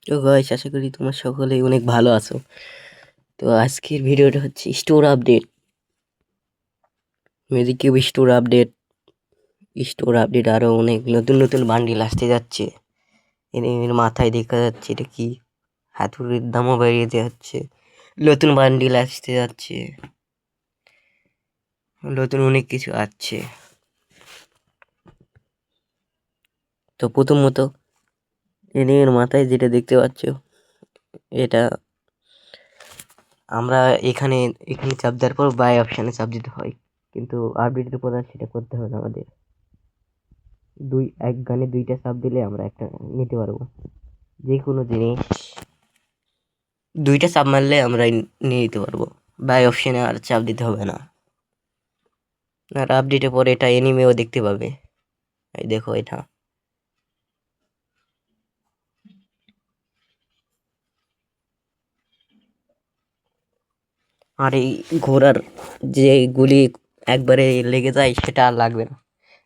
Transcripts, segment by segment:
তো গাইস, আশা করি তোমরা সকলেই অনেক ভালো আছো। তো আজকের ভিডিওটা হচ্ছে store update, magic cube store update আরো অনেক নতুন নতুন বান্ডিল আসতে যাচ্ছে। এর মাথায় দেখা যাচ্ছে এটা কি, হাতুড়ির দামও বেরিয়ে যাচ্ছে। নতুন বান্ডিল আসতে যাচ্ছে, নতুন অনেক কিছু আসছে। তো প্রথমত এর মাথায় যেটা দেখতে পাচ্ছ, এটা আমরা এখানে এখানে চাপ দেওয়ার পর বাই অপশানে চাপ দিতে হয়, কিন্তু আপডেটের পর আর সেটা করতে হবে না আমাদের। এক গানে দুইটা চাপ দিলে আমরা একটা নিতে পারবো। যে কোনো জিনিস দুইটা চাপ মারলে আমরা নিয়ে নিতে পারবো, বাই অপশানে আর চাপ দিতে হবে না। আর আপডেটের পরে এটা এনিমেও দেখতে পাবে। এই দেখো এটা, আর এই ঘোড়ার যে গুলি একবারে লেগে যায় সেটা আর লাগবে না।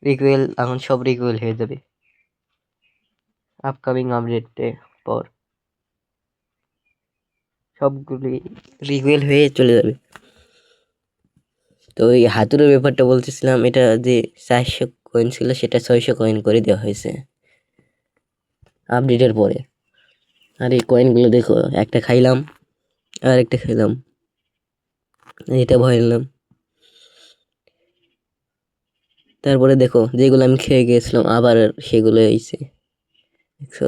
রিকোয়েল এখন সব রিকোয়েল হয়ে যাবে আপকামিং আপডেটে পর, সবগুলি রিকোয়েল হয়ে চলে যাবে। তো এই হাতুড়ের ব্যাপারটা বলতেছিলাম, এটা যে 400 কয়েন ছিল সেটা 600 কয়েন করে দেওয়া হয়েছে আপডেটের পরে। আর এই কয়েনগুলো দেখো, একটা খাইলাম আর একটা খেলাম, এটা ভয় নিলাম। তারপরে দেখো যেগুলো আমি খেয়ে গিয়েছিলাম আবার সেগুলো হয়েছে। দেখছো,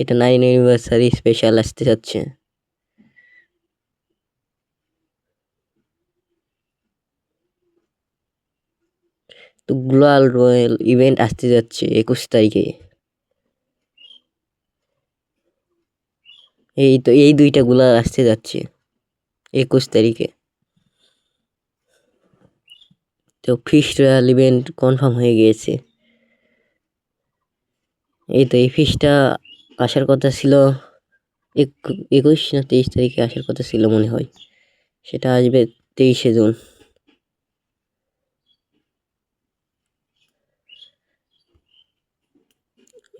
এটা 9 অ্যানিভার্সারি স্পেশাল আসতে যাচ্ছে। তো গ্লোবাল রয়্যাল ইভেন্ট আসতে যাচ্ছে 21 তারিখে। এই তো এই দুইটা গুলা আসতে যাচ্ছে 21 তারিখে। তো ফিস্ট রয়্যাল ইভেন্ট কনফার্ম হয়ে গিয়েছে। এই তো এই ফিস্টটা আসার কথা ছিল 21 না 23 তারিখে আসার কথা ছিল মনে হয়, সেটা আসবে 23শে জুন।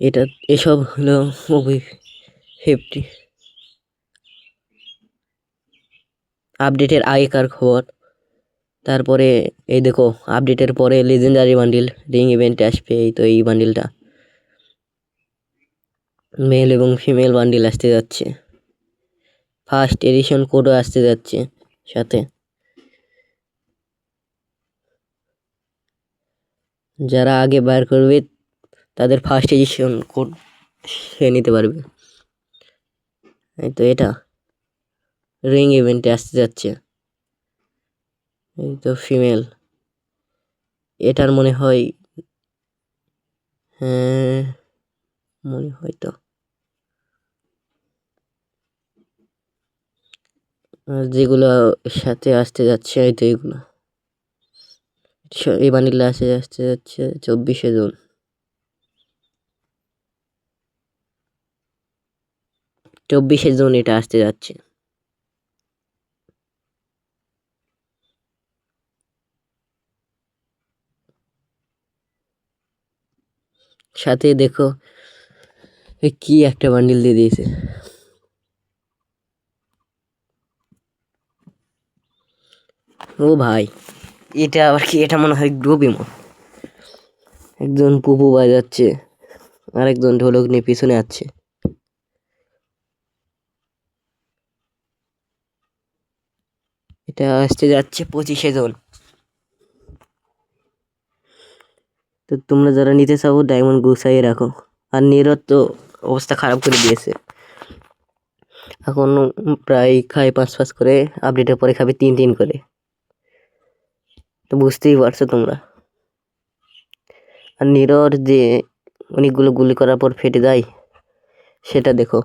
এটা এসব হলো ফিফটি আপডেটের আগেকার খবর। তারপরে এই দেখো, আপডেটের পরে লেজেন্ডারি বান্ডিল রিং ইভেন্টে আসবে। এই তো এই বান্ডিলটা, মেল এবং ফিমেল বান্ডিল আসতে যাচ্ছে। ফার্স্ট এডিশন কোডও আসতে যাচ্ছে সাথে। যারা আগে বার করবে তাদের ফার্স্ট এডিশন কোড সে নিতে পারবে। এই তো এটা রিং ইভেন্টে আসতে যাচ্ছে। এই তো ফিমেল, এটার মনে হয়, হ্যাঁ মনে হয় তো, যেগুলো সাথে আসতে যাচ্ছে এই তো এইগুলো। এই বান্ডিলটা আসতে যাচ্ছে 24শে জুন। 24শে জুন এটা আসতে যাচ্ছে। সাথে দেখো কি একটা বান্ডিল দিয়ে দিয়েছে। ও ভাই, এটা আবার কি? এটা মনে হয় গ্রুপ ইমো। একজন পুপু বাজাচ্ছে আর একজন ঢোলক নিয়ে পিছনে আছে। এটা আসতে যাচ্ছে 25শে জুন। তো তোমরা যারা নিতে চাও ডায়মন্ড গুছাইয়ে রাখো। আর নিরত তো অবস্থা খারাপ করে দিয়েছে, এখন প্রায় খায় 5 করে, আপডেটের পরে খাবে 3 করে। তো বুঝতেই পারছো তোমরা। আর নিরর যে অনেকগুলো গুলি করার পর ফেটে যায় সেটা দেখো,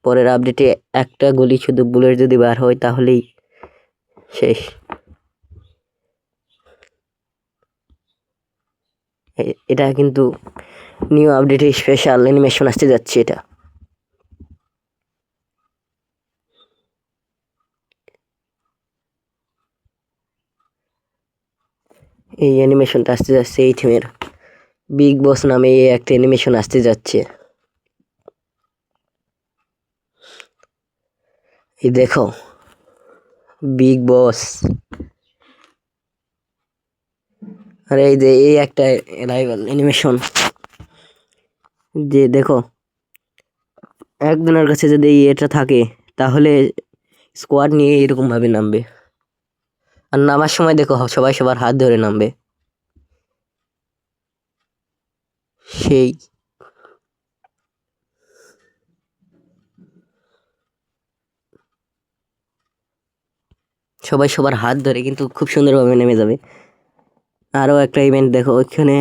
পরের আপডেটে একটা গুলি শুধু বুলেট যদি বার হয় তাহলেই শেষ। এটা কিন্তু নিউ আপডেটে স্পেশাল অ্যানিমেশন আসতে যাচ্ছে। এটা এই অ্যানিমেশনটা আসতে যাচ্ছে, এই থিমের বিগ বস নামে এই একটা অ্যানিমেশন আসতে যাচ্ছে। এই দেখো বিগ বস। আর এই যে এই একটা রাইভাল অ্যানিমেশন, যে দেখো একজনের কাছে যদি এটা থাকে তাহলে স্কোয়াড নিয়ে এরকম ভাবে নামবে। আর নামার সময় দেখো সবাই সবার হাত ধরে নামবে। সেই সবাই সবার হাত ধরে কিন্তু খুব সুন্দরভাবে নেমে যাবে। আরও একটা ইভেন্ট দেখো ওইখানে,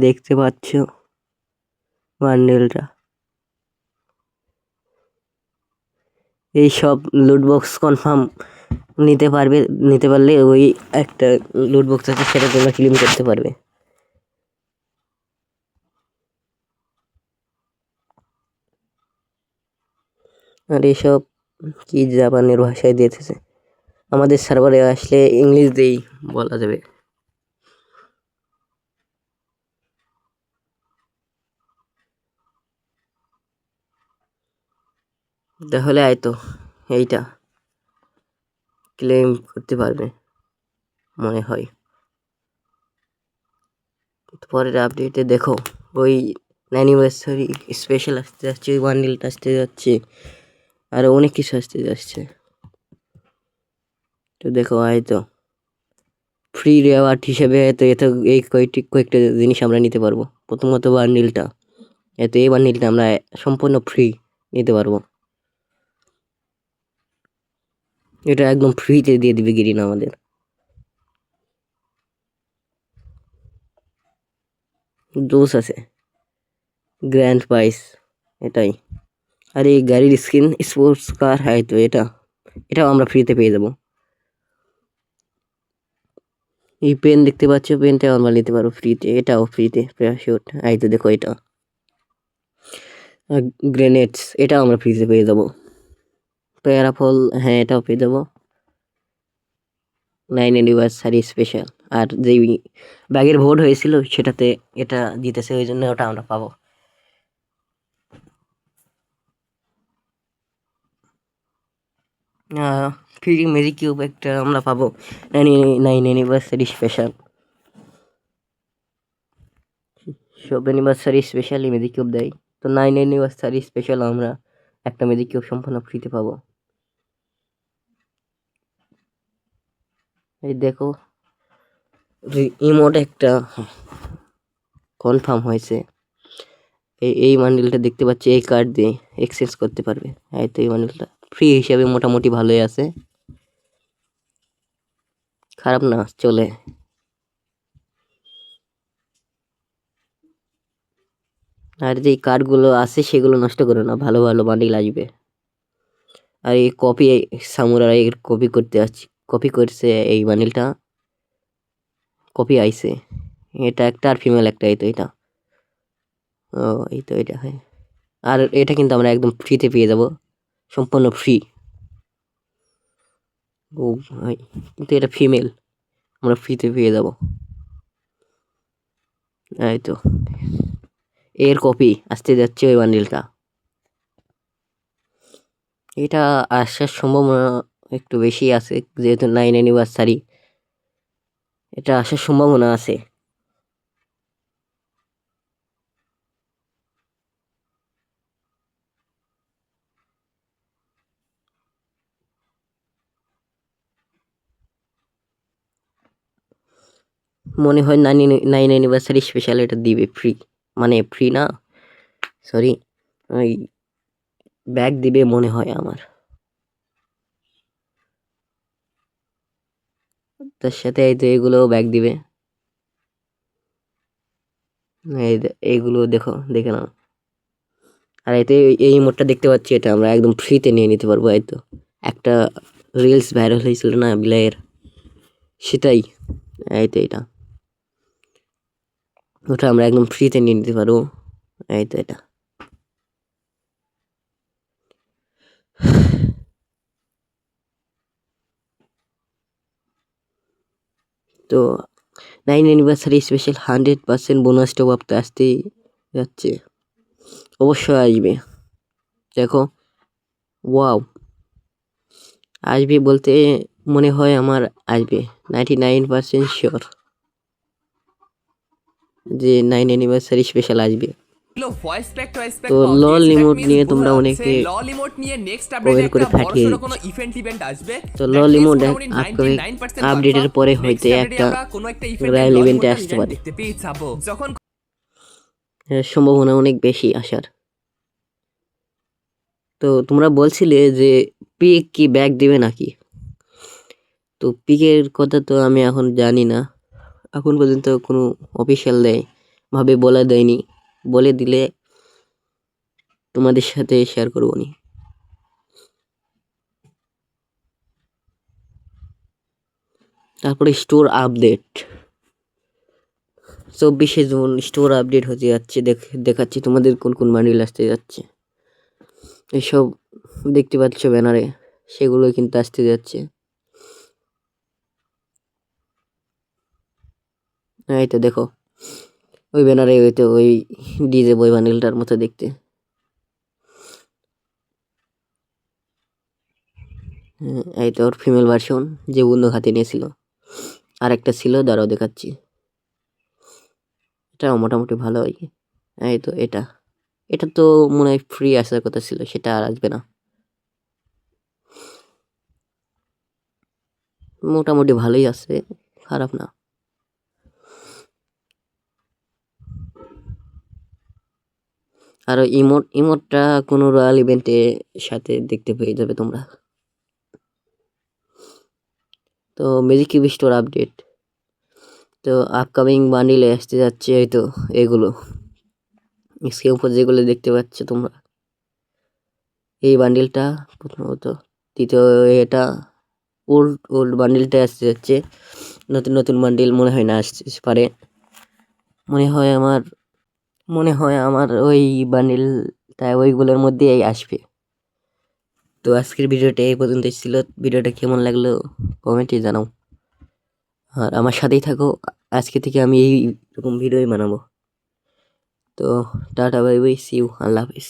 দেখতে পাচ্ছ বান্ডেলটা। এই সব লুট বক্স কনফার্ম নিতে পারলে ওই একটা লুট বক্স আছে, সেটা তোমরা ক্লেম করতে পারবে। আর এসব কি জাপানের ভাষায় দিয়েছে, আমাদের সার্ভারে আসলে ইংলিশ দিয়েই বলা যাবে। তাহলে তো এইটা ক্লেম করতে পারবে মনে হয়। পরের আপডেটে দেখো ওই অ্যানিভার্সারি স্পেশাল আসতে যাচ্ছে, ওই বান্ডিলটা আসতে যাচ্ছে, আরও অনেক কিছু আসতে যাচ্ছে। তো দেখো তো ফ্রি রেওয়ার্ড হিসেবে তো এতে এই কয়েকটা জিনিস আমরা নিতে পারবো। প্রথমত বান্ডিলটা, এই বান্ডিলটা আমরা সম্পূর্ণ ফ্রি নিতে পারবো। এটা একদম ফ্রিতে দিয়ে দিবে গ্রিন আমাদের। জোস আছে গ্র্যান্ড প্রাইস এটাই। আর এই গাড়ির স্কিন স্পোর্টস কার তো এটাও আমরা ফ্রিতে পেয়ে যাব। এই পেন দেখতে পাচ্ছ, পেনটাও আমরা নিতে পারবো ফ্রিতে, এটাও ফ্রিতে প্যারাশুট। তো দেখো এটা গ্রেনেডস, এটাও আমরা ফ্রিতে পেয়ে যাবো। প্যারাফল, হ্যাঁ এটাও পেয়ে যাবো 9 অ্যানিভার্সারি স্পেশাল। আর যেই ব্যাগের ভোট হয়েছিল সেটাতে এটা জিতেছে, ওই জন্য ওটা আমরা পাবো। ফ্রি ম্যাজিক কিউব একটা আমরা পাবো 9 অ্যানিভার্সারি স্পেশাল। সব অ্যানিভার্সারি স্পেশালি ম্যাজিক কিউব দেয়, তো 9 অ্যানিভার্সারি স্পেশাল আমরা একটা ম্যাজিক কিউব সম্পূর্ণ ফ্রিতে পাবো। এই দেখো ইমোট একটা কনফার্ম হয়েছে। এই বান্ডিলটা দেখতে পাচ্ছি, এই কার্ড দিয়ে এক্সচেঞ্জ করতে পারবে। তো এই বান্ডিলটা ফ্রি হিসাবে মোটামুটি ভালোই আছে, খারাপ না, চলে। আর যে কার্ডগুলো আছে সেগুলো নষ্ট করো না, ভালো ভালো বান্ডিল আসবে। আর এই কপি সামুরাই কপি করতে আসছি, কপি করছে এই বান্ডিলটা, কপি আইছে। এটা একটা আর ফিমেল একটা, এই তো এটা। ও এই তো এটা, হ্যাঁ। আর এটা কিন্তু আমরা একদম ফ্রিতে পেয়ে যাব, সম্পূর্ণ ফ্রি। ও ভাই, কিন্তু এটা ফিমেল, আমরা ফ্রিতে পেয়ে যাব। এই তো এর কপি আসতে যাচ্ছে ওই বান্ডিলটা। এটা আসার সম্ভাবনা একটু বেশি আছে, যেহেতু 9 অ্যানিভার্সারি, এটা আসার সম্ভাবনা আছে। মনে হয় 9 অ্যানিভার্সারি স্পেশাল এটা দিবে ফ্রি, মানে ফ্রি না, সরি, ওই ব্যাগ দিবে মনে হয় আমার। তার সাথে এই তো এগুলো ব্যাগ দিবে, এইগুলো দেখো, দেখে নাও। আর এতে এই মোডটা দেখতে পাচ্ছি, এটা আমরা একদম ফ্রিতে নিয়ে নিতে পারবো। এই তো একটা রিলস ভাইরাল হয়েছিল না বিলাইয়ের, সেটাই। এই তো এটা, ওটা আমরা একদম ফ্রিতে নিয়ে নিতে পারবো। এই তো এটা। তো 9 anniversary special 100% bonus top up তো আসতেই যাচ্ছে, অবশ্যই আসবে। দেখো, ওয়াও, আসবে বলতে মনে হয় আমার আসবে 99% শিওর যে 9 অ্যানিভার্সারি স্পেশাল আসবে। ভয়েস প্যাক টয়েস প্যাক তো পাওয়া লল গিয়েছে। দ্যাট ইমোট মিন্স নিয়ে বোঝা তোমরা যাচ্ছে অনেকে লল ইমোট নিয়ে নেক্সট আপডেটে কমেন্ট একটা করে ফাটিয়ে বড়সড় কোনো দিচ্ছ। ইভেন্ট আসবে। তো দ্যাট লল মিন্স ইমোট মোটামুটি আপকামিং 99% আপডেটের কনফার্ম পরে হয়তো নেক্সট আপডেটে একটা আমরা কোনো একটা ইভেন্টের রয়্যাল লল ইভেন্টে ইমোটাল আসতে ইভেন্ট পারে, দেখতে পেয়ে যাবো। যখন এর সম্ভাবনা অনেক বেশি আসার। তো তোমরা বলছিলে যে পিক কি ব্যাক দিবে নাকি? তো পিকের কথা তো আমি এখন জানি না, এখন পর্যন্ত কোনো অফিসিয়াল ভাবে বলে দেয়নি। বলে দিলে তোমাদের সাথে শেয়ার করবো নি। তারপরে স্টোর আপডেট, 24শে জুন স্টোর আপডেট হতে যাচ্ছে। দেখাচ্ছি তোমাদের কোন কোন বান্ডিল আসতে যাচ্ছে। এসব দেখতে পাচ্ছ ব্যানারে, সেগুলো কিন্তু আসতে যাচ্ছে। এই তো দেখো, ওই ব্যানারে ওই তো ওই ডিজে বয় বান্ডিলটার মতো দেখতে। এই তো ওর ফিমেল ভার্সন যে বন্ধু হাতে নিয়েছিল। আর একটা ছিল, দাঁড়াও দেখাচ্ছি। এটা মোটামুটি ভালো হয়। এই তো এটা, এটা তো মনে হয় ফ্রি আসার কথা ছিল, সেটা আর আসবে না। মোটামুটি ভালোই আছে, খারাপ না। আর ইমোটটা কোনো রয়্যাল ইভেন্টে সাথে দেখতে পেয়ে যাবে তোমরা। তো ম্যাজিক কিউব স্টোর আপডেট, তো আপকামিং বান্ডিলে আসতে যাচ্ছে এই তো এগুলো। স্ক্রিন উপর যেগুলো দেখতে পাচ্ছ তোমরা, এই বান্ডিলটা প্রথমত। দ্বিতীয় এটা ওল্ড ওল্ড বান্ডিলটা আসতে যাচ্ছে। নতুন নতুন বান্ডিল মনে হয় না আসতে পারে। মনে হয় আমার ওই বান্ডিলটা ওইগুলোর মধ্যেই আসবে। তো আজকের ভিডিওটা এই পর্যন্তই ছিল। ভিডিওটা কেমন লাগলো কমেন্টে জানাও, আর আমার সাথেই থাকো। আজকে থেকে আমি এই রকম ভিডিওই বানাবো। তো tata, bye bye, see you, আল্লাহ হাফিজ।